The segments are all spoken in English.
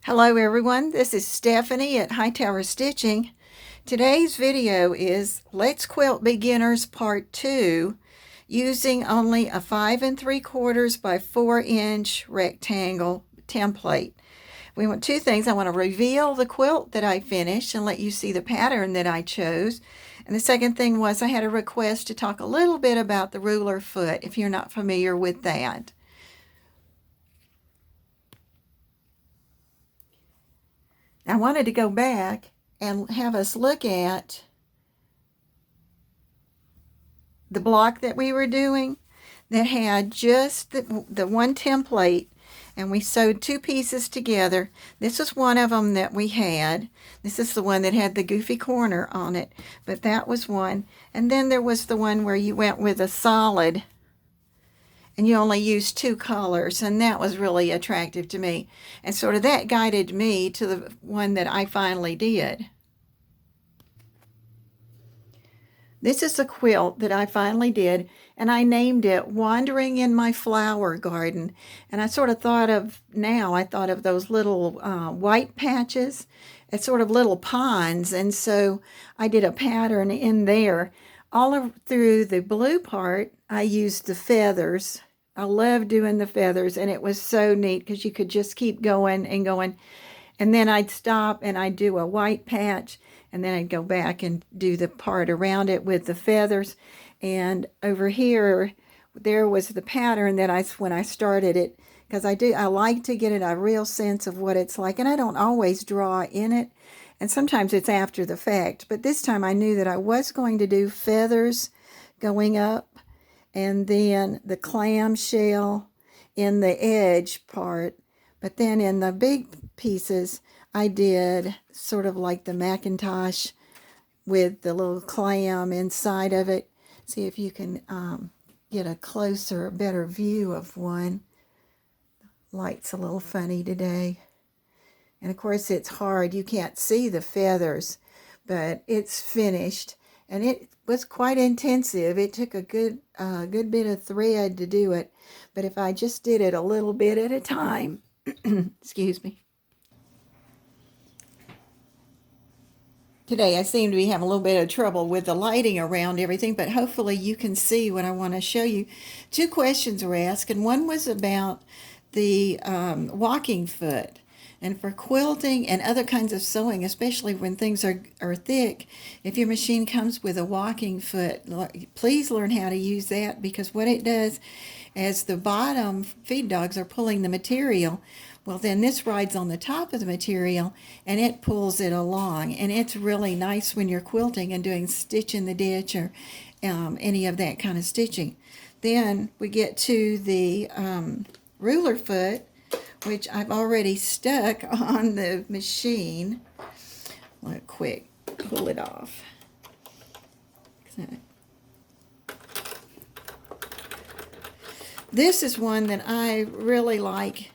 Hello everyone, this is Stephanie at Hightower Stitching. Today's video is Let's Quilt Beginners Part 2 using only a 5 3/4 by 4-inch rectangle template. We want two things. I want to reveal the quilt that I finished and let you see the pattern that I chose. And the second thing was I had a request to talk a little bit about the ruler foot if you're not familiar with that. I wanted to go back and have us look at the block that we were doing that had just the one template, and we sewed two pieces together. This was one of them that we had. This is the one that had the goofy corner on it, but that was one. And then there was the one where you went with a solid and you only used two colors, and that was really attractive to me. And sort of that guided me to the one that I finally did. This is a quilt that I finally did, and I named it Wandering in My Flower Garden. And I sort of thought of those little white patches as sort of little ponds, and so I did a pattern in there. All through the blue part, I used the feathers. I love doing the feathers, and it was so neat because you could just keep going and going. And then I'd stop and I'd do a white patch, and then I'd go back and do the part around it with the feathers. And over here, there was the pattern that when I started it, because I like to get a real sense of what it's like, and I don't always draw in it, and sometimes it's after the fact. But this time I knew that I was going to do feathers going up, and then the clamshell in the edge part. But then in the big pieces, I did sort of like the Macintosh with the little clam inside of it. See if you can get a closer, better view of one. Light's a little funny today. And of course it's hard. You can't see the feathers, but it's finished. And it was quite intensive. It took a good bit of thread to do it. But if I just did it a little bit at a time, excuse me. Today I seem to be having a little bit of trouble with the lighting around everything, but hopefully you can see what I want to show you. Two questions were asked, and one was about the walking foot. And for quilting and other kinds of sewing, especially when things are thick, if your machine comes with a walking foot, please learn how to use that, because what it does, as the bottom feed dogs are pulling the material, well, then this rides on the top of the material and it pulls it along. And it's really nice when you're quilting and doing stitch in the ditch or any of that kind of stitching. Then we get to the ruler foot, which I've already stuck on the machine. Let quick pull it off. This is one that I really like,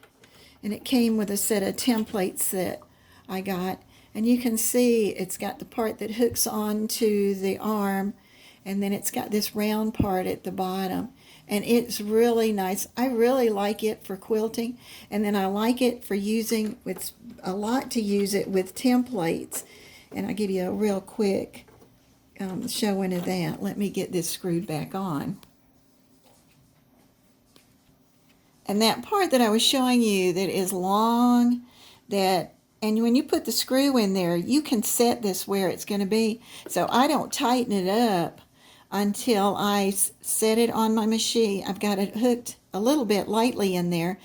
and it came with a set of templates that I got. And you can see it's got the part that hooks onto the arm, and then it's got this round part at the bottom. And it's really nice. I really like it for quilting, and then I like it for using with to use it with templates. And I'll give you a real quick showing of that. Let me get this screwed back on. And that part that I was showing you that is long, and when you put the screw in there, you can set this where it's going to be. So I don't tighten it up until I set it on my machine. I've got it hooked a little bit lightly in there.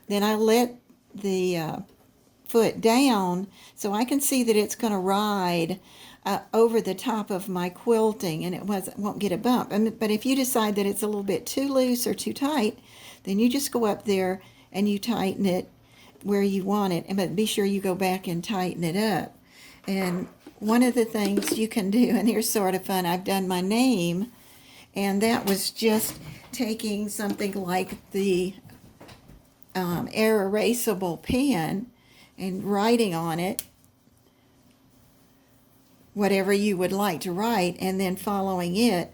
Then I let the foot down so I can see that it's going to ride over the top of my quilting, and it won't get a bump. But if you decide that it's a little bit too loose or too tight, then you just go up there and you tighten it where you want it. But be sure you go back and tighten it up. And one of the things you can do, and here's sort of fun, I've done my name, and that was just taking something like the air erasable pen and writing on it whatever you would like to write, and then following it.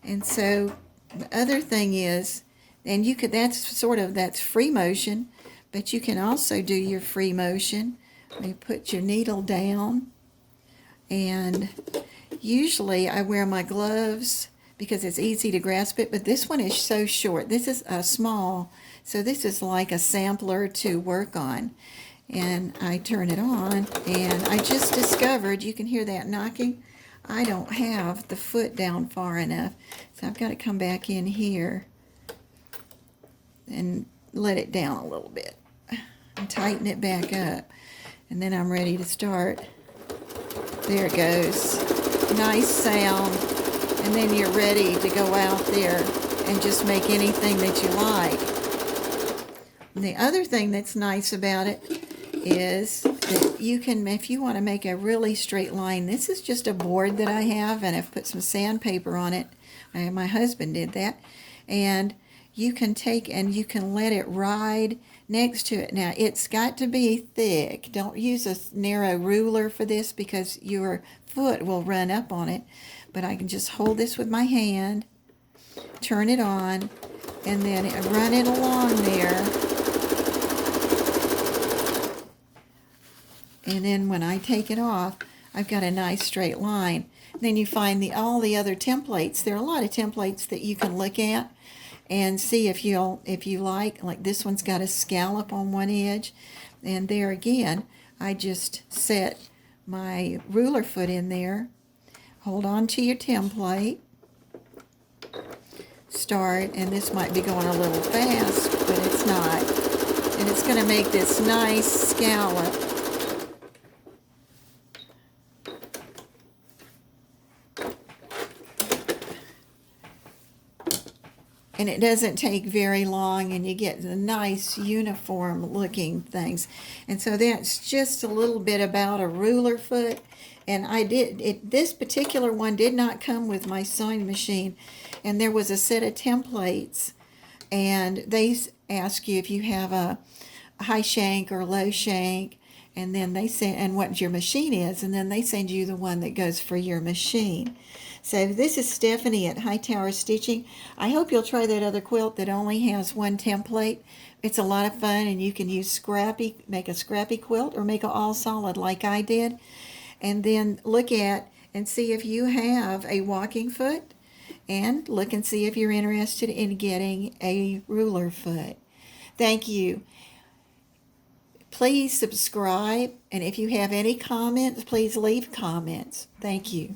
And so the other thing is, and that's free motion, but you can also do your free motion You put your needle down, and usually I wear my gloves because it's easy to grasp it, but this one is so short. This is a small, so this is like a sampler to work on. And I turn it on, and I just discovered, you can hear that knocking, I don't have the foot down far enough, so I've got to come back in here and let it down a little bit and tighten it back up, and then I'm ready to start. There it goes. Nice sound, and then you're ready to go out there and just make anything that you like. And the other thing that's nice about it is that you can, if you want to make a really straight line, this is just a board that I have, and I've put some sandpaper on it. My husband did that. And you can take and you can let it ride next to it. Now, it's got to be thick. Don't use a narrow ruler for this because your foot will run up on it. But I can just hold this with my hand, turn it on, and then run it along there. And then when I take it off, I've got a nice straight line. Then you find all the other templates. There are a lot of templates that you can look at and see if you like this one's got a scallop on one edge. And there again, I just set my ruler foot in there. Hold on to your template. Start, and this might be going a little fast, but it's not. And it's going to make this nice scallop. And it doesn't take very long, and you get the nice uniform looking things. And so that's just a little bit about a ruler foot. And this particular one did not come with my sewing machine. And there was a set of templates, and they ask you if you have a high shank or low shank, and then they say, and what your machine is, and then they send you the one that goes for your machine. So this is Stephanie at Hightower Stitching. I hope you'll try that other quilt that only has one template. It's a lot of fun, and you can make a scrappy quilt or make it all solid like I did. And then look at and see if you have a walking foot, and look and see if you're interested in getting a ruler foot. Thank you. Please subscribe, and if you have any comments, please leave comments. Thank you.